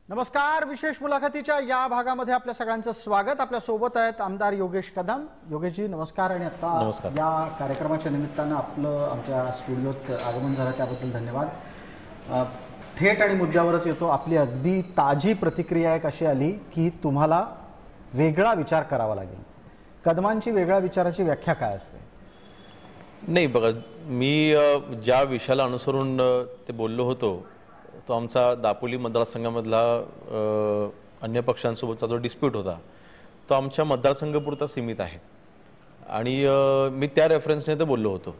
नमस्कार. विशेष मुलाखतीच्या या भागामध्ये आपल्या सगळ्यांचं स्वागत. आपल्या सोबत आहेत आमदार योगेश कदम. योगेशजी नमस्कार. आणि आता या कार्यक्रमाच्या निमित्तानं आपलं आमच्या स्टुडिओत आगमन झालं त्याबद्दल धन्यवाद. थेट आणि मुद्द्यावरच येतो. आपली अगदी ताजी प्रतिक्रिया एक अशी आली की तुम्हाला वेगळा विचार करावा लागेल. कदमांची वेगळ्या विचाराची व्याख्या काय असते? नाही बघा, मी ज्या विषयाला अनुसरून ते बोललो होतो तो आमचा दापोली मतदारसंघामधला अन्य पक्षांसोबतचा जो डिस्प्यूट होता तो आमच्या मतदारसंघापुरता सीमित आहे आणि मी त्या रेफरन्सने ते बोललो होतो.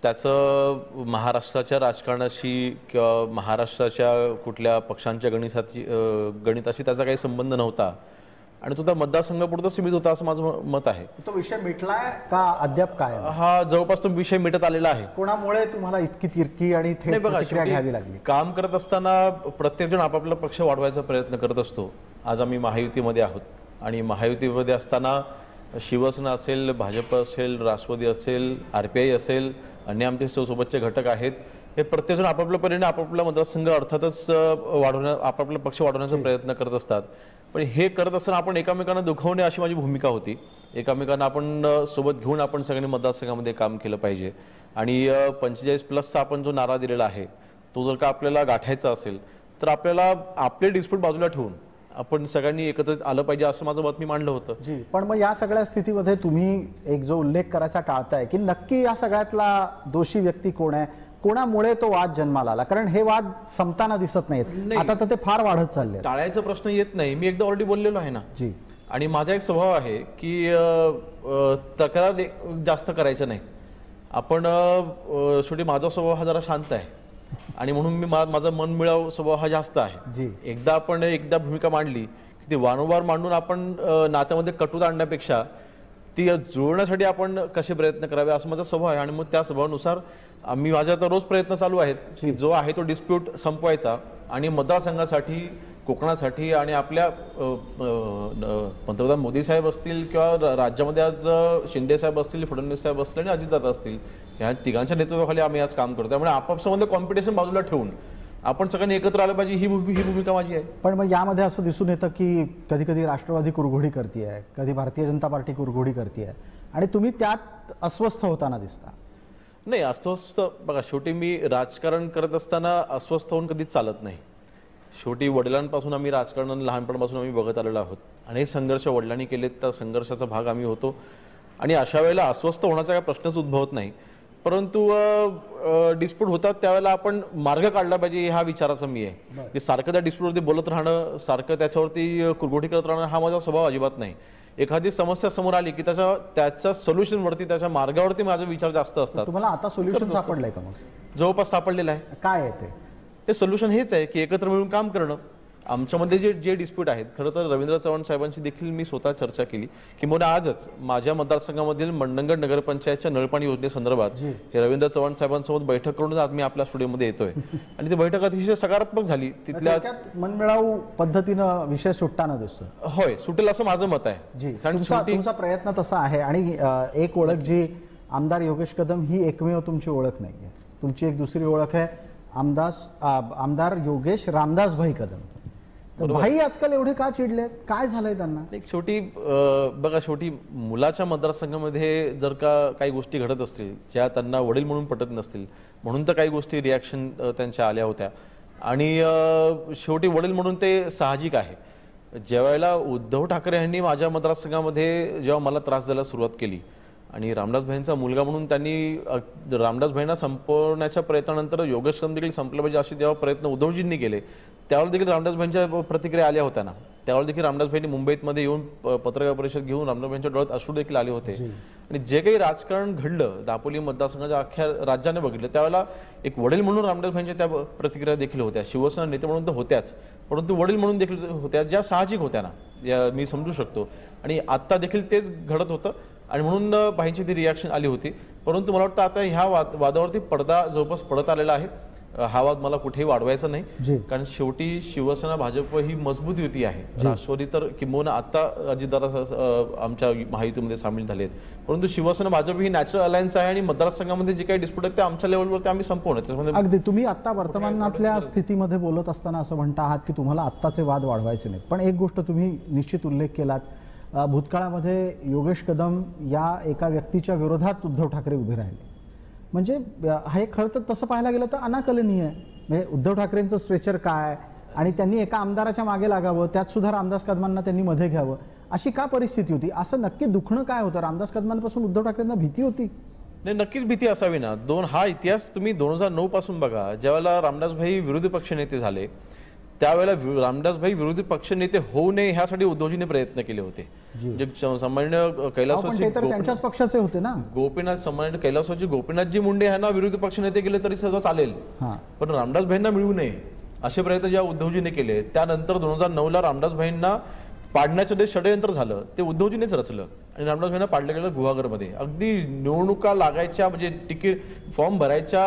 त्याचं महाराष्ट्राच्या राजकारणाशी किंवा महाराष्ट्राच्या कुठल्या पक्षांच्या गणिताशी त्याचा काही संबंध नव्हता आणि तो त्या मतदारसंघापुरता सीमित होता असं माझं मत आहे. तो विषय मिटलाय का अद्याप काय? हा जवळपास तो विषय मिटत आलेला आहे. कोणामुळे तुम्हाला इतकी तिरकी आणि थेट प्रतिक्रिया घ्यावी लागली? काम करत असताना प्रत्येकजण आपापला पक्ष वाढवायचा प्रयत्न करत असतो. आज आम्ही महायुतीमध्ये आहोत आणि महायुतीमध्ये असताना शिवसेना असेल, भाजप असेल, राष्ट्रवादी असेल, RPI असेल, अन्य आमचे सोबतचे घटक आहेत. हे प्रत्येकजण आपापल्या परीने आपापला मतदारसंघ अर्थातच आपापला पक्ष वाढवण्याचा प्रयत्न करत असतात. पण हे करत असताना आपण एकमेकांना दुखवणे अशी माझी भूमिका होती. एकमेकांना आपण सोबत घेऊन आपण सगळ्यांनी मतदारसंघामध्ये काम केलं पाहिजे आणि 45+ आपण जो नारा दिलेला आहे तो जर का आपल्याला गाठायचा असेल तर आपल्याला आपले डिस्प्यूट बाजूला ठेवून आपण सगळ्यांनी एकत्रित आलं पाहिजे असं माझं मत मी मांडलं होतं. जी, पण मग या सगळ्या स्थितीमध्ये तुम्ही एक जो उल्लेख करायचा टाळताय की नक्की या सगळ्यातला दोषी व्यक्ती कोण आहे, कोणामुळे तो वाद जन्माला आला? कारण हे वाद संपताना दिसत नाहीत, आता तर ते फार वाढत चालले. टाळायचा प्रश्न येत नाही. मी एकदा ऑलरेडी बोललेलो आहे ना. जी. आणि माझा एक स्वभाव आहे की तक्रार जास्त करायच्या नाही. आपण शेवटी माझा स्वभाव हा जरा शांत आहे आणि म्हणून मी माझा मनमिळाव स्वभाव हा जास्त आहे. एकदा भूमिका मांडली की ती वारंवार मांडून आपण नात्यामध्ये कटुता आणण्यापेक्षा ती जुळण्यासाठी आपण कसे प्रयत्न करावे असं माझा स्वभाव आहे आणि मग त्या स्वभावानुसार माझे आता रोज प्रयत्न चालू आहेत की जो आहे तो डिस्प्यूट संपवायचा आणि मतदारसंघासाठी, कोकणासाठी आणि आपल्या पंतप्रधान मोदी साहेब असतील किंवा राज्यामध्ये आज शिंदे साहेब असतील, फडणवीस साहेब असतील आणि अजितदादा असतील, ह्या तिघांच्या नेतृत्वाखाली आम्ही आज काम करतो. त्यामुळे आपापसामध्ये कॉम्पिटिशन बाजूला ठेवून आपण सगळ्यांनी एकत्र आलं पाहिजे ही भूमिका माझी आहे. पण मग यामध्ये असं दिसून येतं की कधी कधी राष्ट्रवादी कुरघोडी करते, कधी भारतीय जनता पार्टी कुरघोडी करते आणि तुम्ही त्यात अस्वस्थ होताना दिसता. नाही, अस्वस्थ बघा, शेवटी मी राजकारण करत असताना अस्वस्थ होऊन कधीच चालत नाही. शेवटी वडिलांपासून आम्ही राजकारण लहानपणापासून आम्ही बघत आलेलो आहोत. अनेक संघर्ष वडिलांनी केलेत, त्या संघर्षाचा भाग आम्ही होतो आणि अशा वेळेला अस्वस्थ होण्याचा काही प्रश्नच उद्भवत नाही. परंतु डिस्प्यूट होतात त्यावेळेला आपण मार्ग काढला पाहिजे ह्या विचाराचा मी आहे की सारखं त्या डिस्प्यूटवरती बोलत राहणं, सारखं त्याच्यावरती कुरघोडी करत राहणं हा माझा स्वभाव अजिबात नाही. एखादी समस्या समोर आली की त्याच्या सोल्युशनवरती, त्याच्या मार्गावरती माझे विचार जास्त असतात. तुम्हाला आता सोल्युशन सापडलंय का? मग जवळपास सापडलेलं आहे. काय आहे ते सोल्युशन? हेच आहे की एकत्र मिळून काम करणं. आमच्यामध्ये जे डिस्प्यूट आहेत, खरं तर रवींद्र चव्हाण साहेबांशी देखील मी स्वतः चर्चा केली की मला आजच माझ्या मतदारसंघामधील मंडणगड नगरपंचायतच्या नळपाणी योजनेसंदर्भात हे रवींद्र चव्हाण साहेबांसोबत बैठक करून आज मी आपल्या स्टुडिओमध्ये येतोय आणि ती बैठक अतिशय सकारात्मक झाली. तिथल्या मनमिळावू पद्धतीनं विषय सुटताना दिसतो. होय, सुटेल असं माझं मत आहे. जी, तुमचा प्रयत्न तसा आहे आणि एक ओळख जी आमदार योगेश कदम ही एकमेव तुमची ओळख नाहीये. तुमची एक दुसरी ओळख आहे आमदार योगेश रामदास भाई कदम. भाई आजकाल एवढे का चिडले? काय झालंय त्यांना? शेवटी बघा, शेवटी मुलाच्या मतदारसंघामध्ये जर का काही गोष्टी घडत असतील ज्या त्यांना वडील म्हणून पटत नसतील, म्हणून तर काही गोष्टी रिॲक्शन त्यांच्या आल्या होत्या आणि शेवटी वडील म्हणून ते साहजिक आहे. ज्यावेळेला उद्धव ठाकरे यांनी माझ्या मतदारसंघामध्ये जेव्हा मला त्रास द्यायला सुरुवात केली आणि रामदास भाईंचा मुलगा म्हणून त्यांनी रामदास भाईंना संपवण्याच्या प्रयत्नानंतर योगेश कदम देखील संपलं पाहिजे असे जेव्हा प्रयत्न उद्धवजींनी केले त्यावर देखील रामदास भाईंच्या प्रतिक्रिया आल्या होत्या ना. त्यावर देखील रामदास भाईंनी मुंबईमध्ये येऊन पत्रकार परिषद घेऊन रामदास भाईंच्या डोळ्यात अश्रू देखील आले होते आणि जे काही राजकारण घडलं दापोली मतदारसंघाच्या अख्ख्या राज्याने बघितलं त्यावेळेला एक वडील म्हणून रामदास भाईंच्या त्या प्रतिक्रिया देखील होत्या. शिवसेना नेते म्हणून तर होत्याच, परंतु वडील म्हणून देखील होत्या ज्या साहजिक होत्या ना, मी समजू शकतो आणि आत्ता देखील तेच घडत होतं आणि म्हणून भाईंची ती रिॲक्शन आली होती. परंतु मला वाटतं आता ह्या वादावरती पडदा जवळपास पडत आलेला आहे हा वाद मला कुठेही वाढवायचा नाही, जी. कारण शेवटी शिवसेना भाजप ही मजबूत युती आहे. राष्ट्रवादी तर किंबहुना आता अजितदादा आमच्या महायुतीमध्ये सामील झालेत, परंतु शिवसेना भाजप ही नॅचरल अलायन्स आहे आणि मतदारसंघामध्ये जे काही डिस्प्यूट आहेत ते आमच्या लेवलवरती आम्ही संपवणार. त्याच्यामध्ये अगदी तुम्ही आता वर्तमानातल्या स्थितीमध्ये बोलत असताना असं म्हणता आहात की तुम्हाला आत्ताचे वाद वाढवायचे नाहीत, पण एक गोष्ट तुम्ही निश्चित उल्लेख केलात, भूतकाळामध्ये योगेश कदम या एका व्यक्तीच्या विरोधात उद्धव ठाकरे उभे राहिले. म्हणजे हे खरं तर तसं पाहायला गेलं तर अनाकलनीय आहे. म्हणजे उद्धव ठाकरेंचं स्ट्रेचर काय आणि त्यांनी एका आमदाराच्या मागे लागावं, त्यात सुद्धा रामदास कदमांना त्यांनी मध्ये घ्यावं, अशी का परिस्थिती होती? असं नक्की दुखणं काय होतं? रामदास कदमांपासून उद्धव ठाकरेंना भीती होती? नाही, नक्कीच भीती असावी ना. हा इतिहास तुम्ही 2009 पासून बघा. ज्यावेळेला रामदासभाई विरोधी पक्षनेते झाले त्यावेळेला रामदासभाई विरोधी पक्षनेते होऊ नये ह्यासाठी उद्धवजीने प्रयत्न केले होते. सामान्य कैलासवासी त्यांच्याच पक्षाचे होते ना गोपीनाथ, सामान्य कैलासवासी गोपीनाथजी मुंडे यांना विरोधी पक्षनेते केले तरी सगळं चालेल, पण रामदासभाईंना मिळू नये असे प्रयत्न जेव्हा उद्धवजीने केले, त्यानंतर 2009ला रामदासभाईंना पाडण्याचं जे षडयंत्र झालं ते उद्धवजीनेच रचलं आणि रामदासभाईंना पाडलं गेलं गुहागरमध्ये. अगदी निवडणुका लागायच्या म्हणजे तिकीट फॉर्म भरायच्या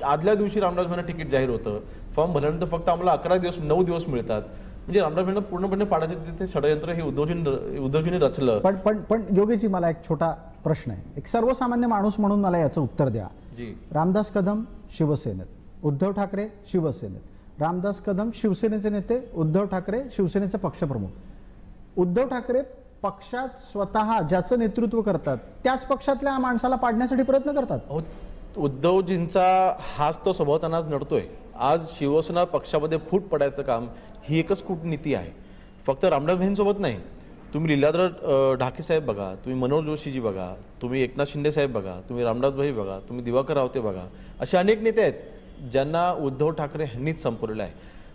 आदल्या दिवशी रामदासभाईंना तिकीट जाहीर होतं. फॉर्म भरल्यानंतर फक्त आम्हाला 11 दिवस 9 दिवस मिळतात. म्हणजे रामदासभाईंना पूर्णपणे पाडायचे तिथे षडयंत्र हे उद्धवजीने रचलं. पण योगेशजी, मला एक छोटा प्रश्न आहे. एक सर्वसामान्य माणूस म्हणून मला याचं उत्तर द्या. रामदास कदम शिवसेनेत, उद्धव ठाकरे शिवसेनेत, रामदास कदम शिवसेनेचे नेते, उद्धव ठाकरे शिवसेनेचे पक्षप्रमुख. उद्धव ठाकरे पक्षात स्वतः ज्याचं नेतृत्व करतात त्याच पक्षातल्या माणसाला पाडण्यासाठी प्रयत्न करतात. उद्धवजींचा हाच तो स्वभाव त्यांना नडतोय. आज शिवसेना पक्षामध्ये फूट पडायचं काम ही एकच कूटनीती आहे. फक्त रामदासभाईंसोबत नाही, तुम्ही लीलाधर ढाके साहेब बघा, तुम्ही मनोज जोशीजी बघा, तुम्ही एकनाथ शिंदे साहेब बघा, तुम्ही रामदासभाई बघा, तुम्ही दिवाकर रावते बघा, असे अनेक नेते आहेत ज्यांना उद्धव ठाकरे यांनीच संपवलेलं आहे.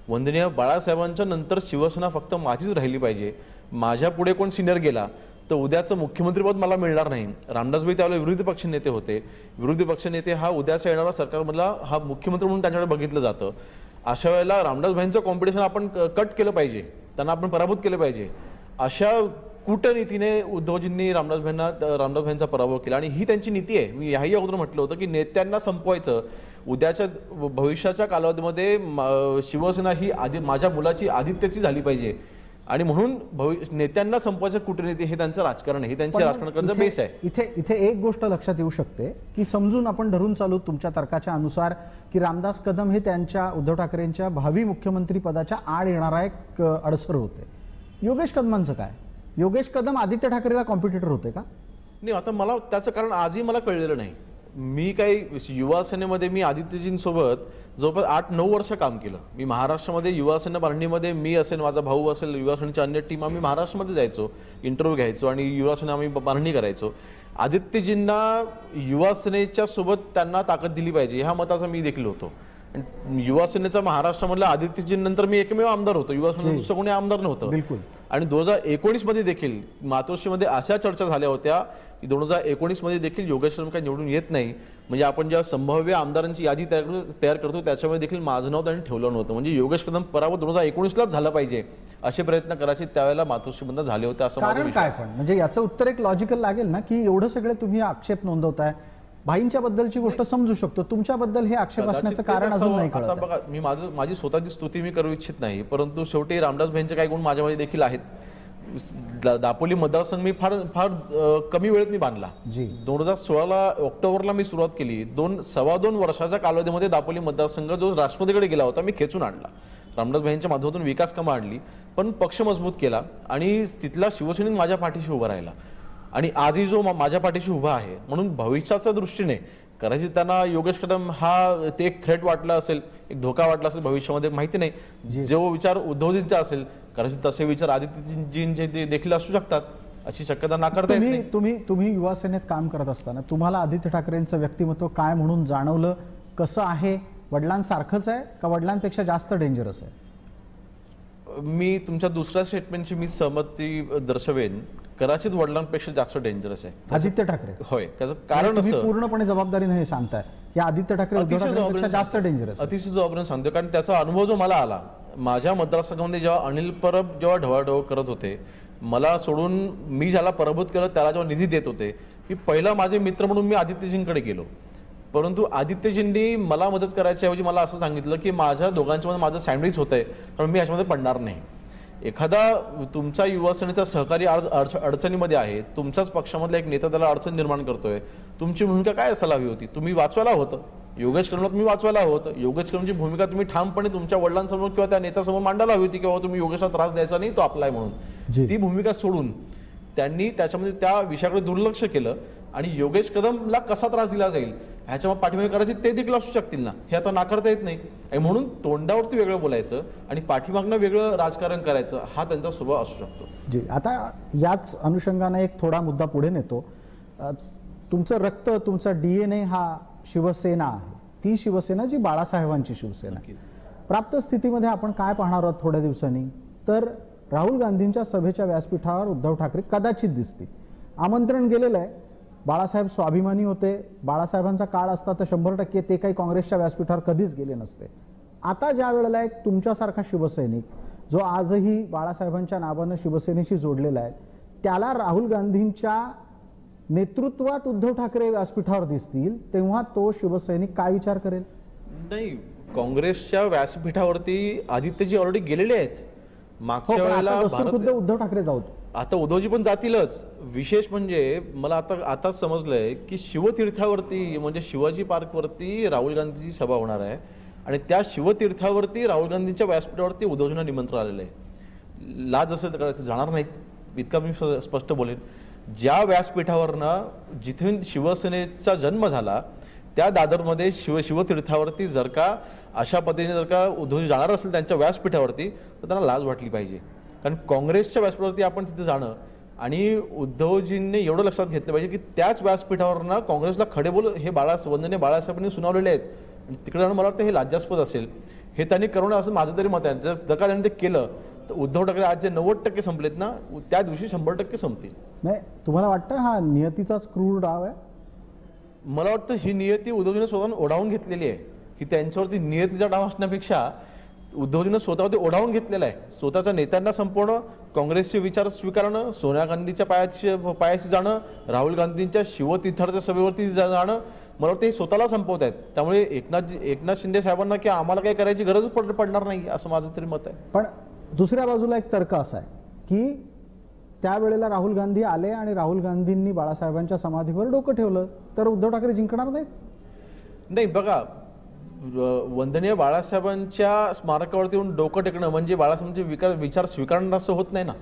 वंदनीय बाळासाहेबांच्या नंतर शिवसेना फक्त माझीच राहिली पाहिजे, माझ्या पुढे कोण सिनियर गेला तर उद्याचं मुख्यमंत्रीपद मला मिळणार नाही. रामदासभाई त्यावेळेला विरोधी पक्षनेते होते. विरोधी पक्षनेते हा उद्याचा येणारा सरकारमधला हा मुख्यमंत्री म्हणून त्यांच्याकडे बघितलं जातं. अशा वेळेला रामदासभाईंचं कॉम्पिटिशन आपण कट केलं पाहिजे, त्यांना आपण पराभूत केलं पाहिजे. अशा कूटनीतीने उद्धवजींनी रामदासभाईंचा पराभव केला आणि ही त्यांची नीती आहे. मी याही अगोदर म्हटलं होतं की नेत्यांना संपवायचं. उद्याच्या भविष्याच्या कालावधीमध्ये शिवसेना ही माझ्या मुलाची आदित्यची झाली पाहिजे आणि म्हणून नेत्यांना संपवायचं कूटनीती हे त्यांचं राजकारण आहे, हे त्यांचे राजकारणाचं बेस आहे. इथे एक गोष्ट लक्षात येऊ शकते की समजून आपण धरून चालू तुमच्या तर्काच्या अनुसार की रामदास कदम हे त्यांच्या उद्धव ठाकरेंच्या भावी मुख्यमंत्री पदाच्या आड येणारा एक अडसर होते. योगेश कदमांचं काय? योगेश कदम आदित्य ठाकरेला कॉम्पिटिटर होते का? नाही, आता मला त्याचं कारण आजही मला कळलेलं नाही. मी काही युवा सेनेमध्ये मी आदित्यजींसोबत जवळपास 8-9 वर्ष काम केलं. मी महाराष्ट्रामध्ये युवा सेना बांधणीमध्ये मी असेल, माझा भाऊ असेल, युवा सेनेची अन्य टीम आम्ही महाराष्ट्रामध्ये जायचो, इंटरव्ह्यू घ्यायचो आणि युवा सेना आम्ही बांधणी करायचो. आदित्यजींना युवा सेनेच्या सोबत त्यांना ताकद दिली पाहिजे ह्या मताचा मी देखील होतो. युवा सेनेचा महाराष्ट्रामधला आदित्यजींनंतर मी एकमेव आमदार होतो. युवा सेनेचं दुसरं कोणी आमदार नव्हतं. बिलकुल. आणि 2019 मध्ये देखील मातोश्रीमध्ये अशा चर्चा झाल्या होत्या की 2019 मध्ये देखील योगेश कदम काही निवडून येत नाही, म्हणजे आपण ज्या संभाव्य आमदारांची यादी तयार करतो त्याच्यामध्ये देखील माझं नाव त्यांनी ठेवलं नव्हतं. म्हणजे योगेश कदम पराभव 2019लाच झाला पाहिजे असे प्रयत्न करायचे त्यावेळेला मातोश्रीमध्ये झाले होते असं कारण काय? पण म्हणजे याचं उत्तर एक लॉजिकल लागेल ना की एवढं सगळे तुम्ही आक्षेप नोंदवताय. भाईंच्या बद्दलची गोष्ट समजू शकतो, तुमच्याबद्दल हे आक्षेप असण्याचं कारण अजून नाही कळत. आता बघा, मी माझी स्वतःची स्तुती मी करू इच्छित नाही, परंतु शेवटी रामदासभाईंचे काही गुण माझ्यामध्ये देखील आहेत. दापोली मतदारसंघ मी फार कमी वेळेत मी बांधला. 2016 ऑक्टोबरला मी सुरुवात केली. 2-2.25 वर्षाच्या कालावधीमध्ये दापोली मतदारसंघ जो राष्ट्रपतीकडे गेला होता मी खेचून आणला. रामदासभाईंच्या माध्यमातून विकास कामं आणली, पण पक्ष मजबूत केला आणि तिथला शिवसेनेने माझ्या पाठीशी उभा राहिला आणि आजही जो माझ्या पाठीशी उभा आहे. म्हणून भविष्याच्या दृष्टीने कदाचित त्यांना योगेश कदम हा ते एक थ्रेट वाटला असेल, एक धोका वाटला असेल भविष्यामध्ये, माहिती नाही. जो विचार उद्धवजींचा असेल कदाचित तसे विचार आदित्यजींचे देखील असू शकतात, अशी शक्यता नाकारता येत नाही. तुम्ही युवा सेनेत काम करत असताना तुम्हाला आदित्य ठाकरेंचं व्यक्तिमत्व काय म्हणून जाणवलं? कसं आहे? वडिलांसारखंच आहे का वडिलांपेक्षा जास्त डेंजरस आहे? मी तुमच्या दुसऱ्या स्टेटमेंटची मी सहमती दर्शवेन. कदाचित वडिलांपेक्षा जास्त डेंजरस आहे आदित्य ठाकरे. होय, त्याचं कारण असं पूर्णपणे जबाबदारीने हे सांगताय की आदित्य ठाकरे जास्त डेंजरस. अतिशय जबाबदारीने सांगतो, कारण त्याचा अनुभव जो मला आला माझ्या मतदारसंघामध्ये जेव्हा अनिल परब जेव्हा ढवळाढवळ करत होते, मला सोडून मी ज्याला पराभूत करत त्याला जेव्हा निधी देत होते, मी पहिला माझे मित्र म्हणून मी आदित्यजींकडे गेलो. परंतु आदित्यजींनी मला मदत करायच्या ऐवजी मला असं सांगितलं की माझ्या दोघांच्या मध्ये माझं सँडविच होतंय, कारण मी ह्याच्यामध्ये पडणार नाही. एखादा तुमचा युवासेनेचा सहकारी अडचणीमध्ये आहे, तुमच्याच पक्षामधला एक नेता त्याला अडचण निर्माण करतोय, तुमची भूमिका काय असायला हवी होती? तुम्ही वाचवायला होतं. योगेश कदमला तुम्ही वाचवायला हवं होतं. योगेश कदमची भूमिका तुम्ही ठामपणे तुमच्या वडिलांसमोर किंवा त्या नेत्यासमोर मांडायला हवी होती, किंवा तुम्ही योगेशला त्रास द्यायचा नाही, तो आपला आहे म्हणून. ती भूमिका सोडून त्यांनी त्याच्यामध्ये त्या विषयाकडे दुर्लक्ष केलं आणि योगेश कदमला कसा त्रास दिला जाईल ह्याच्या पाठीमागे करायचे ते देखील असू शकतील ना, हे आता नाकारता येत नाही. आणि म्हणून तोंडावरती वेगळं बोलायचं आणि पाठीमागनं वेगळं राजकारण करायचं हा त्यांचा स्वभाव असू शकतो. जी, आता याच अनुषंगाने एक थोडा मुद्दा पुढे नेतो. तुमचं रक्त, तुमचा DNA हा शिवसेना आहे. ती शिवसेना जी बाळासाहेबांची शिवसेना. प्राप्त स्थितीमध्ये आपण काय पाहणार आहोत थोड्या दिवसांनी, तर राहुल गांधींच्या सभेच्या व्यासपीठावर उद्धव ठाकरे कदाचित दिसतील. आमंत्रण गेलेलं आहे. बाळासाहेब स्वाभिमानी होते. बाळासाहेबांचा काळ असता तर 100% ते काही काँग्रेसच्या व्यासपीठावर कधीच गेले नसते. आता ज्या वेळेला एक तुमच्यासारखा शिवसैनिक जो आजही बाळासाहेबांच्या नावानं शिवसेनेशी जोडलेला आहे, त्याला राहुल गांधींच्या नेतृत्वात उद्धव ठाकरे व्यासपीठावर दिसतील, तेव्हा तो शिवसैनिक काय विचार करेल? नाही, काँग्रेसच्या व्यासपीठावरती आदित्यजी ऑलरेडी गेलेले आहेत. मागच्या वेळेला उद्धव ठाकरे जाऊ, आता उद्धवजी पण जातीलच. विशेष म्हणजे मला आता समजलंय की शिवतीर्थावरती म्हणजे शिवाजी पार्कवरती राहुल गांधीची सभा होणार आहे आणि त्या शिवतीर्थावरती राहुल गांधींच्या व्यासपीठावरती उद्धवजींना निमंत्रण आलेलं आहे. लाज असं करायचं जाणार नाहीत, इतका मी स्पष्ट बोलेन. ज्या व्यासपीठावरनं जिथून शिवसेनेचा जन्म झाला त्या दादरमध्ये शिवतीर्थावरती जर का अशा पद्धतीने जर का उद्धवजी जाणार असेल त्यांच्या व्यासपीठावरती, तर त्यांना लाज वाटली पाहिजे. कारण काँग्रेसच्या व्यासपीठावरती आपण तिथे जाणं आणि उद्धवजींनी एवढं लक्षात घेतलं पाहिजे की त्याच व्यासपीठावरनं काँग्रेसला खडे बोल हे वंदनीय बाळासाहेबांनी सुनावलेले आहेत. तिकडे मला वाटतं हे लाज्यास्पद असेल. हे त्यांनी करणं असं माझं तरी मत आहे. जर का त्यांनी ते केलं तर उद्धव ठाकरे आज जे 90% संपलेत ना, त्या दिवशी 100% संपतील. नाही, तुम्हाला वाटतं हा नियतीचाच क्रूर डाव आहे? मला वाटतं ही नियती उद्धवजीने स्वतः ओढावून घेतलेली आहे. की त्यांच्यावरती नियतीचा डाव असण्यापेक्षा उद्धवजीने स्वतःवरती ओढावून घेतलेला आहे. स्वतःच्या नेत्यांना संपवणं, काँग्रेसचे विचार स्वीकारणं, सोनिया गांधीच्या पायाशी जाणं, राहुल गांधींच्या शिवतीर्थाच्या सभेवरती जाणं, मला वाटतं हे स्वतःला संपवत आहेत. त्यामुळे एकनाथ शिंदे साहेबांना की आम्हाला काही करायची गरज पडणार नाही असं माझं तरी मत आहे. पण दुसऱ्या बाजूला एक तर्क असा आहे की त्यावेळेला राहुल गांधी आले आणि राहुल गांधींनी बाळासाहेबांच्या समाधीवर डोकं ठेवलं तर उद्धव ठाकरे जिंकणार नाहीत? नाही, बघा, वंदनीय बाळासाहेबांच्या स्मारकावरती येऊन डोकं टेकणं म्हणजे बाळासाहेबांचे विचार स्वीकारणं असं होत नाही ना.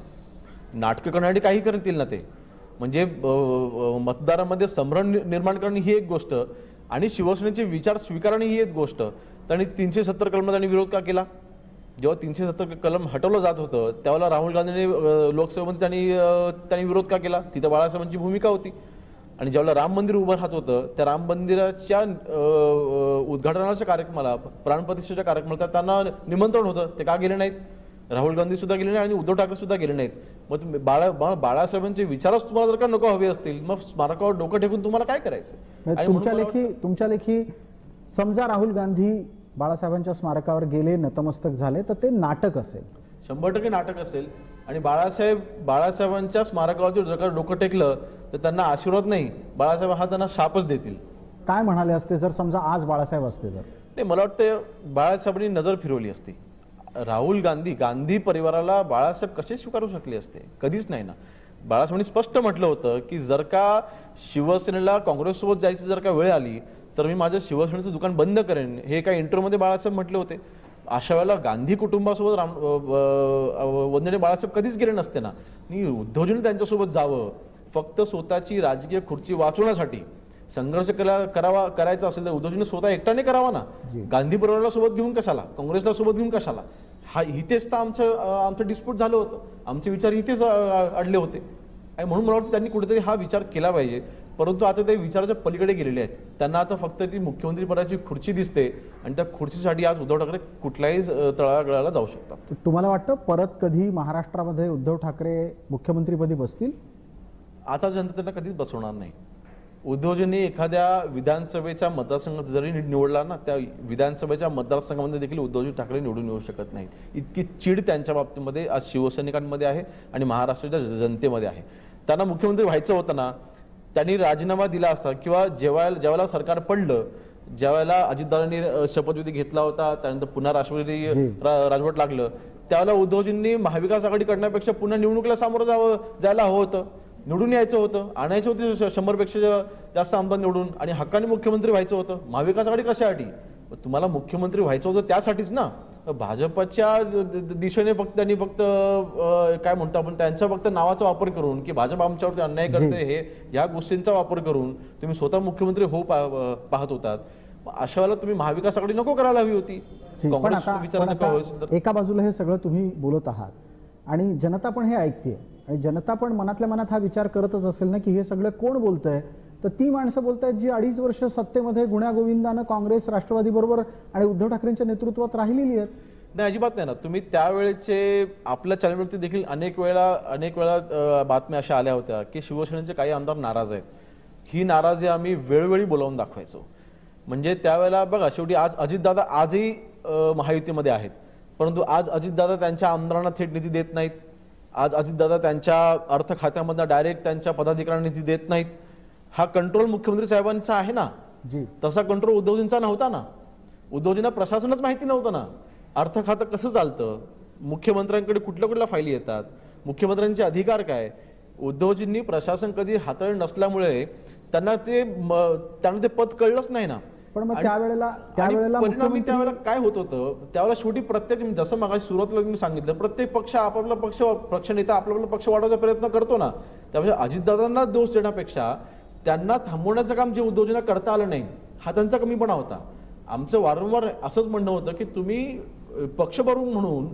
नाटकं करण्यासाठी काही करतील ना ते. म्हणजे मतदारांमध्ये संभ्रम निर्माण करणं ही एक गोष्ट आणि शिवसेनेचे विचार स्वीकारणं ही एक गोष्ट. त्यांनी 370 कलमला त्यांनी विरोध का केला? जेव्हा 370 कलम हटवलं जात होतं त्यावेळेला राहुल गांधींनी लोकसभेमध्ये त्यांनी विरोध का केला? तिथं बाळासाहेबांची भूमिका होती. आणि ज्यावेळेला राम मंदिर उभं राहत होतं त्या राम मंदिराच्या उद्घाटनाच्या कार्यक्रमाला, प्राणप्रतिष्ठेच्या कार्यक्रमाला त्यांना निमंत्रण होतं, ते का गेले नाहीत? राहुल गांधी सुद्धा गेले नाही आणि उद्धव ठाकरे सुद्धा गेले नाहीत. मग तुम्ही बाळासाहेबांचे विचारच तुम्हाला जर का नको हवे असतील, मग स्मारकावर डोकं ठेवून तुम्हाला काय करायचं? तुमच्या लेखी समजा राहुल गांधी बाळासाहेबांच्या स्मारकावर गेले, नतमस्तक झाले, तर ते नाटक असेल? 100% नाटक असेल. आणि बाळासाहेबांच्या स्मारकावरती जर का डोकं टेकलं तर त्यांना आशीर्वाद नाही, बाळासाहेब हा त्यांना शापच देतील. काय म्हणाले असते जर समजा आज बाळासाहेब असते तर? नाही, मला वाटतं बाळासाहेबांनी नजर फिरवली असती. राहुल गांधी परिवाराला बाळासाहेब कसे स्वीकारू शकले असते? कधीच नाही ना. बाळासाहेबांनी स्पष्ट म्हटलं होतं की जर का शिवसेनेला काँग्रेससोबत जायची जर का वेळ आली तर मी माझं शिवसेनेचं दुकान बंद करेन, हे एका इंटरव्ह्यूमध्ये बाळासाहेब म्हटले होते. अशा वेळेला गांधी कुटुंबासोबत वंदनीय बाळासाहेब कधीच गेले नसते ना. उद्धवजींनी त्यांच्यासोबत जावं फक्त स्वतःची राजकीय खुर्ची वाचवण्यासाठी. संघर्ष करायचा असेल तर उद्धवजींनी स्वतः एकट्याने करावा ना. गांधी परिवाराला सोबत घेऊन कशाला, काँग्रेसला सोबत घेऊन कशाला? इथेच तर आमचं डिस्प्यूट झालं होतं, आमचे विचार इथेच अडले होते. आणि म्हणून मला वाटतं त्यांनी कुठेतरी हा विचार केला पाहिजे. परंतु आता ते विचाराच्या पलीकडे गेलेले आहेत. त्यांना आता फक्त ती मुख्यमंत्रीपदाची खुर्ची दिसते आणि त्या खुर्चीसाठी आज उद्धव ठाकरे कुठल्याही तळागाळाला जाऊ शकतात. तुम्हाला वाटतं परत कधी महाराष्ट्रामध्ये उद्धव ठाकरे मुख्यमंत्रीपदी बसतील? आता जनता त्यांना कधीच बसवणार नाही. उद्धवजींनी एखाद्या विधानसभेच्या मतदारसंघात जरी निवडला ना, त्या विधानसभेच्या मतदारसंघामध्ये देखील उद्धवजी ठाकरे निवडून येऊ शकत नाहीत. इतकी चीड त्यांच्या बाबतीमध्ये आज शिवसैनिकांमध्ये आहे आणि महाराष्ट्राच्या जनतेमध्ये आहे. त्यांना मुख्यमंत्री व्हायचं होतं ना, त्यांनी राजीनामा दिला असता किंवा ज्यावेळेला सरकार पडलं, ज्यावेळेला अजितदादांनी शपथविधी घेतला होता, त्यानंतर पुन्हा राष्ट्रवादी राजवट लागलं, त्यावेळेला उद्धवजींनी महाविकास आघाडी करण्यापेक्षा पुन्हा निवडणुकीला सामोरं जायला हवं होतं, निवडून यायचं होतं, आणायचे होते 100पेक्षा जास्त आमदार निवडून आणि हक्काने मुख्यमंत्री व्हायचं होतं. महाविकास आघाडी कशासाठी? तुम्हाला मुख्यमंत्री व्हायचं होतं त्यासाठीच ना. भाजपच्या दिशेने त्यांनी फक्त काय म्हणतो आपण, त्यांच्या फक्त नावाचा वापर करून की भाजप आमच्यावरती अन्याय करते हे या गोष्टींचा वापर करून तुम्ही स्वतः मुख्यमंत्री होऊ पाहत होतात. अशा वेळेला तुम्ही महाविकास आघाडी नको करायला हवी होती. एका बाजूला हे सगळं तुम्ही बोलत आहात आणि जनता पण हे ऐकते आणि जनता पण मनातल्या मनात हा विचार करतच असेल ना की हे सगळं कोण बोलतंय. तर ती माणसं बोलतायत जी 2.5 वर्ष सत्तेमध्ये गुण्यागोविंदानं काँग्रेस राष्ट्रवादी बरोबर आणि उद्धव ठाकरेंच्या नेतृत्वात राहिलेली आहेत. नाही, अजिबात नाही ना. तुम्ही त्यावेळेचे आपल्या चॅनलवरती देखील अनेक वेळा बातम्या अशा आल्या होत्या की शिवसेनेचे काही आमदार नाराज आहेत. ही नाराजी आम्ही वेळोवेळी बोलावून दाखवायचो. म्हणजे त्यावेळेला बघा, शेवटी आज अजितदादा आजही महायुतीमध्ये आहेत, परंतु आज अजितदादा त्यांच्या आमदारांना थेट निधी देत नाहीत. आज अजितदादा त्यांच्या अर्थ खात्यामधून डायरेक्ट त्यांच्या पदाधिकाऱ्यांना निधी देत नाहीत. हा कंट्रोल मुख्यमंत्री साहेबांचा आहे ना. तसा कंट्रोल उद्धवजींचा नव्हता ना. उद्धवजींना प्रशासनच माहिती नव्हतं ना. अर्थ खातं कसं चालतं, मुख्यमंत्र्यांकडे कुठल्या फायली येतात, मुख्यमंत्र्यांचे अधिकार काय. उद्धवजींनी प्रशासन कधी हाताळले नसल्यामुळे त्यांना ते पद कळलंच नाही ना. पण मग त्यावेळेला परिणामी त्यावेळेला काय होत होतं, त्यावेळेला शेवटी प्रत्येक, जसं मगाशी सुरुवातीला मी सांगितलं, प्रत्येक पक्ष आपापला पक्षनेता आपला पक्ष वाढवायचा प्रयत्न करतो ना. त्यामुळे अजितदादांना दोष देण्यापेक्षा त्यांना थांबवण्याचं काम जे उद्धवजींना करता आलं नाही हा त्यांचा कमीपणा होता. आमचं वारंवार असंच म्हणणं होतं की तुम्ही पक्षप्रमुख म्हणून,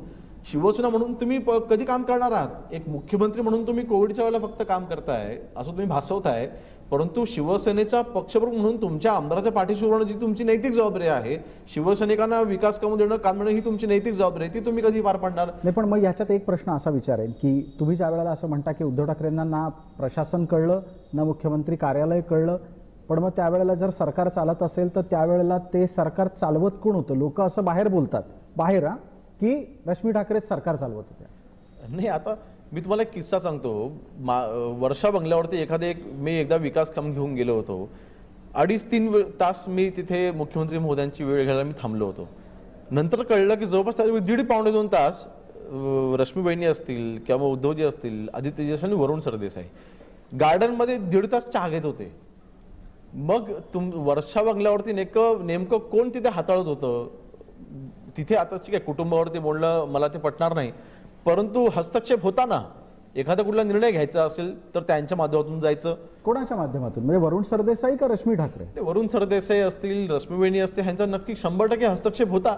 शिवसेना म्हणून तुम्ही कधी काम करणार आहात. एक मुख्यमंत्री म्हणून तुम्ही कोविडच्या वेळेला फक्त काम करताय असं तुम्ही भासवताय, परंतु शिवसेनेचा पक्षप्रमुख म्हणून तुमच्या आमदाराच्या पाठीशी उभारणं जी तुमची नैतिक जबाबदारी आहे, शिवसैनिकांना विकास कामं देणं, काम देणं ही तुमची नैतिक जबाबदारी आहे, ती तुम्ही कधी पार पाडणार नाही. पण मग याच्यात एक प्रश्न असा विचारेन की तुम्ही ज्या वेळेला असं म्हणता की उद्धव ठाकरेंना ना प्रशासन कळलं ना मुख्यमंत्री कार्यालय कळलं, पण मग त्यावेळेला जर सरकार चालत असेल तर त्यावेळेला ते सरकार चालवत कोण होतं? लोक असं बाहेर बोलतात, बाहेर की रश्मी ठाकरेच सरकार चालवत होते. नाही, आता मी तुम्हाला एक किस्सा सांगतो. वर्षा बंगल्यावरती मी एकदा विकास काम घेऊन गेलो होतो. 2.5-3 तास मी तिथे मुख्यमंत्री महोदयांची वेळ घ्यायला मी थांबलो होतो. नंतर कळलं की जवळपास 1.5-2 तास रश्मी बहिणी असतील किंवा उद्धवजी असतील, आदित्यजी असतील आणि वरुण सरदेसाई गार्डनमध्ये 1.5 तास चहा घेत होते. मग वर्षा बंगल्यावरती नेमकं कोण तिथे हाताळत होतं? तिथे आता ठीक आहे, कुटुंबावरती बोलणं मला ते पटणार नाही, परंतु हस्तक्षेप होता ना. एखादा कुठला निर्णय घ्यायचा असेल तर त्यांच्या माध्यमातून जायचं. कोणाच्या माध्यमातून? म्हणजे वरुण सरदेसाई का रश्मी ठाकरे? वरुण सरदेसाई असतील, रश्मी बहिणी असतील, ह्यांचा नक्की 100% हस्तक्षेप होता.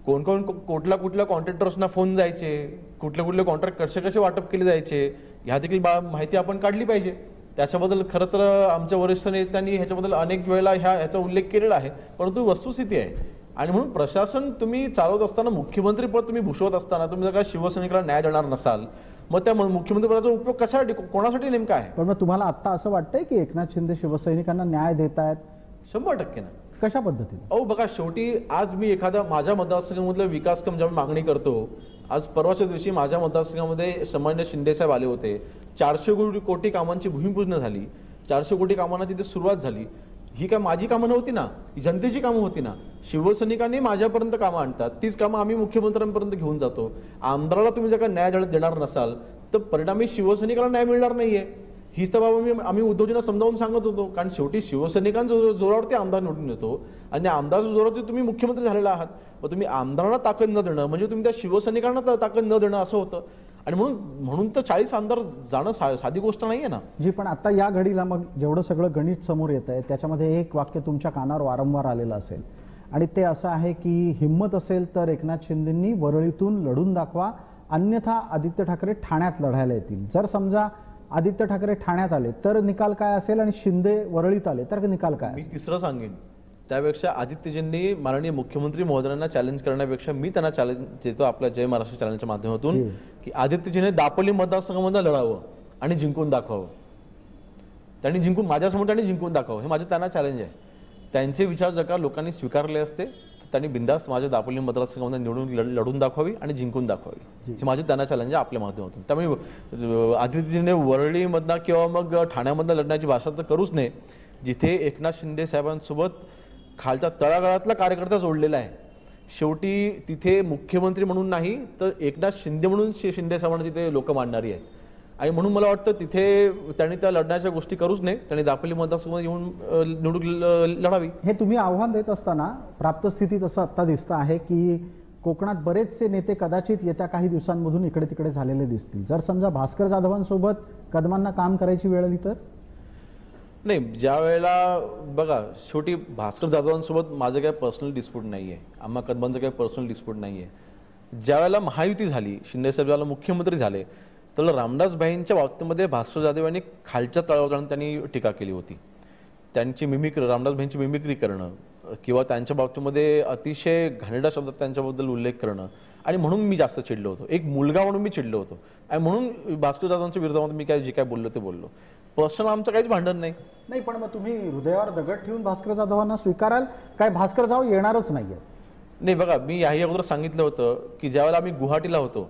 कोण कुठल्या कॉन्ट्रॅक्टर्सना फोन जायचे, कुठले कॉन्ट्रॅक्ट कसे वाटप केले जायचे, ह्या देखील माहिती आपण काढली पाहिजे. त्याच्याबद्दल खरं तर आमच्या वरिष्ठ नेत्यांनी ह्याच्याबद्दल अनेक वेळेला ह्याचा उल्लेख केलेला आहे, परंतु वस्तुस्थिती आहे. आणि म्हणून प्रशासन तुम्ही चालवत असताना, मुख्यमंत्री पद तुम्ही भूषवत असताना तुम्ही जर का शिवसैनिकाला न्याय देणार नसाल, मग त्या मुख्यमंत्री पदाचा उपयोग कशासाठी, कोणासाठी नेमका आहे? पण मग तुम्हाला आता असं वाटतंय की एकनाथ शिंदे शिवसैनिकांना न्याय देत आहेत? 100% ना. कशा पद्धतीने? बघा, शेवटी आज मी एखादा माझ्या मतदारसंघामधलं विकास काम जेव्हा मागणी करतो, आज परवाच्या दिवशी माझ्या मतदारसंघामध्ये सामान्य शिंदे साहेब आले होते. 400 कोटी कामांची भूमिपूजन झाली, 400 कोटी कामांना तिथे सुरुवात झाली. ही काय माझी कामं नव्हती ना, ही जनतेची कामं होती ना. शिवसैनिकांनी माझ्यापर्यंत कामं आणतात, तीच कामं आम्ही मुख्यमंत्र्यांपर्यंत घेऊन जातो. आमदाराला तुम्ही जर का न्याय देणार नसाल तर परिणामी शिवसैनिकाला न्याय मिळणार नाहीये. हीच तर बाबा आम्ही उद्धवजींना समजावून सांगत होतो. कारण शेवटी शिवसैनिकांच्या जोरावरती आमदार निवडून येतो आणि आमदाराच्या जोरावरती तुम्ही मुख्यमंत्री झालेला आहात. मग तुम्ही आमदारांना ताकद न देणं म्हणजे तुम्ही त्या शिवसैनिकांना ताकद न देणं असं होतं. आणि म्हणून तर 40 आमदार जाणं साधी गोष्ट नाहीये ना. जी, पण आता या घडीला मग जेवढं सगळं गणित समोर येत आहे त्याच्यामध्ये एक वाक्य तुमच्या कानावर वारंवार आलेलं असेल आणि ते असं आहे की हिम्मत असेल तर एकनाथ शिंदेंनी वरळीतून लढून दाखवा, अन्यथा आदित्य ठाकरे ठाण्यात लढायला येतील. जर समजा आदित्य ठाकरे ठाण्यात आले तर निकाल काय असेल आणि शिंदे वरळीत आले तर निकाल काय? मी तिसरं सांगेन, त्यापेक्षा आदित्यजींनी माननीय मुख्यमंत्री महोदयांना चॅलेंज करण्यापेक्षा मी त्यांना चॅलेंज देतो आपल्या जय महाराष्ट्र चॅनलच्या माध्यमातून की आदित्यजीने दापोली मतदारसंघामध्ये लढावं आणि जिंकून दाखवावं. त्यांनी माझ्यासमोर त्यांनी जिंकून दाखवावं, हे माझं त्यांना चॅलेंज आहे. त्यांचे विचार जर का लोकांनी स्वीकारले असते तर त्यांनी बिंदास माझ्या दापोली मतदारसंघामध्ये निवडून लढून दाखवावी आणि जिंकून दाखवावी, हे माझे त्यांना चॅलेंज आहे आपल्या माध्यमातून. त्यामुळे आदित्यजीने वरळीमधनं किंवा मग ठाण्यामधनं लढण्याची भाषा तर करूच नये, जिथे एकनाथ शिंदे साहेबांसोबत खालच्या तळागाळातला कार्यकर्ता जोडलेला आहे. शेवटी तिथे मुख्यमंत्री म्हणून नाही तर एकनाथ शिंदे म्हणून शिंदे साहेबांना तिथे लोक मानणारी आहेत. आणि म्हणून मला वाटतं तिथे त्यांनी त्या लढण्याच्या गोष्टी करूच नये, त्यांनी दापोली मतदारसंघात येऊन निवडणूक लढावी. हे तुम्ही आव्हान देत असताना प्राप्त स्थितीत असं आत्ता दिसतं आहे की कोकणात बरेचसे नेते कदाचित येत्या काही दिवसांमधून इकडे तिकडे झालेले दिसतील. जर समजा भास्कर जाधवांसोबत कदमांना काम करायची वेळ आली तर? नाही, ज्या वेळेला बघा शेवटी भास्कर जाधवांसोबत माझं काही पर्सनल डिस्प्यूट नाही आहे, आम्हा कदमांचं काही पर्सनल डिस्प्यूट नाही आहे. ज्या वेळेला महायुती झाली, शिंदेसाहेब ज्यावेळेला मुख्यमंत्री झाले, तर रामदास भाईंच्या बाबतीमध्ये भास्कर जाधव यांनी खालच्या तळावर जाऊन त्यांनी टीका केली होती. त्यांची मिमिक्री, रामदास भाईंची मिमिक्री करणं किंवा त्यांच्या बाबतीमध्ये अतिशय घाणेरड्या शब्दात त्यांच्याबद्दल उल्लेख करणं, आणि म्हणून मी जास्त चिडलो होतो. एक मुलगा म्हणून मी चिडलो होतो आणि म्हणून भास्कर जाधवांच्या विरोधामध्ये मी जे काय बोललो ते बोललो. पर्सनल आमचं काहीच भांडण नाही. पण मग तुम्ही हृदयावर दगड ठेवून भास्कर जाधवांना स्वीकाराल काय? भास्कर जाधव येणारच नाहीये. नाही बघा, मी याही अगोदर सांगितलं होतं की ज्यावेळेला आम्ही गुवाहाटीला होतो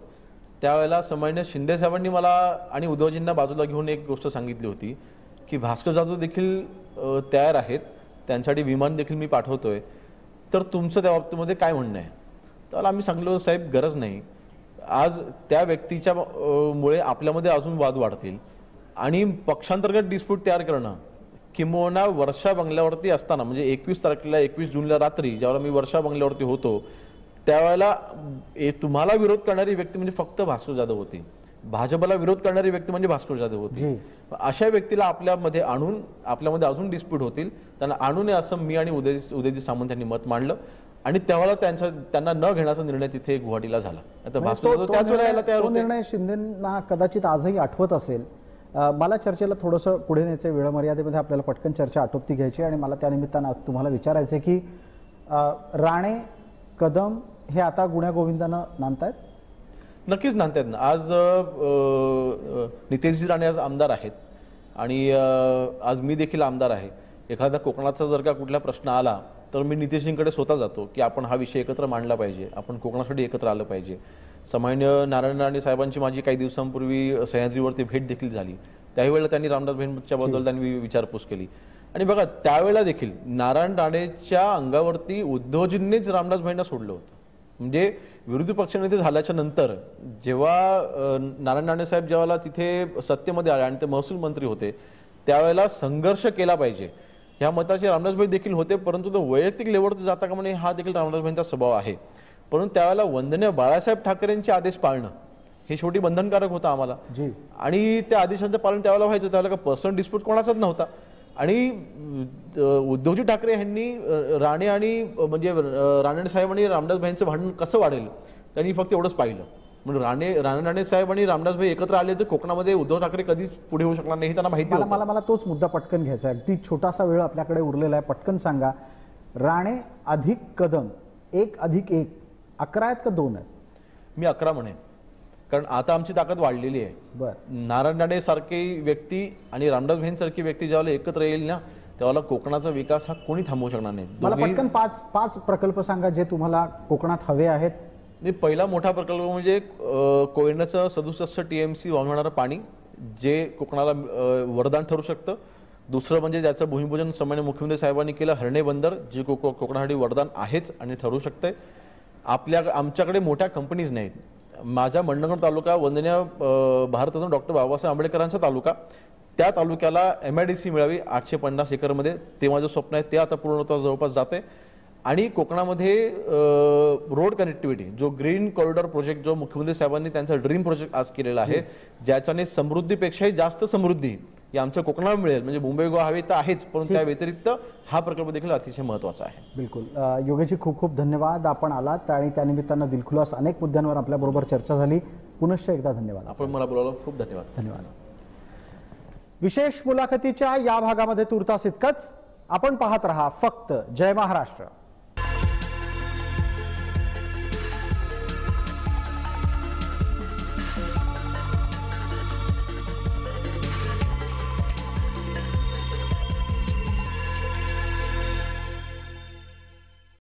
त्यावेळेला सामान्य शिंदे साहेबांनी मला आणि उद्धवजींना बाजूला घेऊन एक गोष्ट सांगितली होती की भास्कर जाधव देखील तयार आहेत, त्यांच्यासाठी विमान देखील मी पाठवतोय, तर तुमचं त्या बाबतीमध्ये काय म्हणणं आहे? तर आम्ही सांगलो साहेब गरज नाही, आज त्या व्यक्तीच्या मुळे आपल्यामध्ये अजून वाद वाढतील आणि पक्षांतर्गत डिस्प्यूट तयार करणं, किंबहुना वर्षा बंगल्यावरती असताना म्हणजे 21 तारखेला 21 जूनला रात्री ज्यावेळेला मी वर्षा बंगल्यावरती होतो त्यावेळेला तुम्हाला विरोध करणारी व्यक्ती म्हणजे फक्त भास्कर जाधव होती, भाजपला विरोध करणारी व्यक्ती म्हणजे भास्कर जाधव होती. अशा व्यक्तीला आपल्यामध्ये आणून आपल्यामध्ये अजून डिस्प्यूट होतील, त्यांना आणू नये असं मी आणि उदयजी सामंत यांनी मत मांडलं आणि त्यावेळेला त्यांना न घेण्याचा निर्णय तिथे गुवाहाटीला झाला. आता भास्कर जाधव त्याच वेळेला तयार होते. निर्णय शिंदेंना कदाचित आजही आठवत असेल. मला चर्चेला थोडंसं पुढे न्यायचं, वेळ मर्यादेमध्ये आपल्याला पटकन चर्चा आटोपती घ्यायची आणि मला त्यानिमित्तानं तुम्हाला विचारायचं की राणे कदम हे आता गुण्यागोविंदानं नांदतायत? नक्कीच नांदतायत ना. आज नितेशजी राणे आज आमदार आहेत आणि आज मी देखील आमदार आहे. एखादा कोकणाचा जर का कुठला प्रश्न आला तर मी नितेशजींकडे स्वतः जातो की आपण हा विषय एकत्र मांडला पाहिजे, आपण कोकणासाठी एकत्र आलं पाहिजे. सामान्य नारायण राणे साहेबांची माझी काही दिवसांपूर्वी सह्याद्रीवरती भेट देखील झाली. त्याही वेळेला त्यांनी रामदास भाईंच्या बद्दल त्यांनी विचारपूस केली आणि बघा त्यावेळेला देखील नारायण राणेच्या अंगावरती उद्धवजींनीच रामदास भाईंना सोडलं होतं. म्हणजे विरोधी पक्षनेते झाल्याच्या नंतर जेव्हा नारायण राणे साहेब जेव्हा तिथे सत्तेमध्ये आले आणि ते महसूल मंत्री होते त्यावेळेला संघर्ष केला पाहिजे ह्या मताचे रामदासभाई देखील होते, परंतु तो वैयक्तिक लेवलवर जाता का म्हणे हा देखील रामदासभाईंचा स्वभाव आहे. परंतु त्यावेळेला वंदनीय बाळासाहेब ठाकरेंचे आदेश पाळणं हे शेवटी बंधनकारक होतं आम्हाला आणि त्या आदेशांचं पालन त्यावेळेला व्हायचं. त्यावेळेला का पर्सनल डिस्प्यूट कोणाचाच नव्हता आणि उद्धवजी ठाकरे यांनी राणे आणि म्हणजे राणे साहेब आणि रामदास भाईंचं भांडण कसं वाढेल त्यांनी फक्त एवढंच पाहिलं. म्हणजे राणे साहेब आणि रामदास भाई एकत्र आले तर कोकणामध्ये उद्धव ठाकरे कधीच पुढे होऊ शकणार नाही त्यांना माहिती होतं. मला तोच मुद्दा पटकन घ्यायचा आहे. अगदी छोटासा वेळ आपल्याकडे उरलेला आहे, पटकन सांगा. राणे अधिक कदम 1+1 11 आहेत का 2 आहेत? मी 11 म्हणेन, कारण आता आमची ताकद वाढलेली आहे. बरं, नारायण राणे सारखी व्यक्ती आणि रामदास भाईंसारखी व्यक्ती ज्यावेळेला एकत्र येईल ना त्यावेळेला कोकणाचा विकास हा कोणी थांबवू शकणार नाही. मला पटकन 5 प्रकल्प सांगा जे तुम्हाला कोकणात हवे आहेत. पहिला मोठा प्रकल्प म्हणजे कोयनेचं 67 TMC वाहून होणारं पाणी जे कोकणाला वरदान ठरू शकतं. दुसरं म्हणजे ज्याचं भूमिपूजन सामान्य मुख्यमंत्री साहेबांनी केलं हरणे बंदर, जे कोकणासाठी वरदान आहेच आणि ठरू शकतंय. आमच्याकडे मोठ्या कंपनीज नाहीत. माझा मंडणगड तालुका वंदनीय भारतरत्न डॉक्टर बाबासाहेब आंबेडकरांचा तालुका, त्या तालुक्याला MIDC मिळावी 850 एकरमध्ये. ते माझं स्वप्न आहे, ते आता पूर्णत्वास जवळपास जाते. आणि कोकणामध्ये रोड कनेक्टिव्हिटी जो ग्रीन कॉरिडॉर प्रोजेक्ट जो मुख्यमंत्री साहेबांनी त्यांचा ड्रीम प्रोजेक्ट आज केलेला आहे ज्याच्याने समृद्धीपेक्षाही जास्त समृद्धी ही आमच्या कोकणाला मिळेल. म्हणजे मुंबई गोवा हवे तर आहेच, पण त्या व्यतिरिक्त हा प्रकल्प देखील अतिशय महत्त्वाचा आहे. बिलकुल. योगेशजी खूप खूप धन्यवाद, आपण आलात आणि त्यानिमित्तानं दिलखुलास अनेक मुद्द्यांवर आपल्याबरोबर चर्चा झाली. पुनश्च एकदा धन्यवाद. आपण मला बोलावलं, खूप धन्यवाद. धन्यवाद. विशेष मुलाखतीच्या या भागामध्ये तुर्तास इतकंच. आपण पाहत रहा फक्त जय महाराष्ट्र.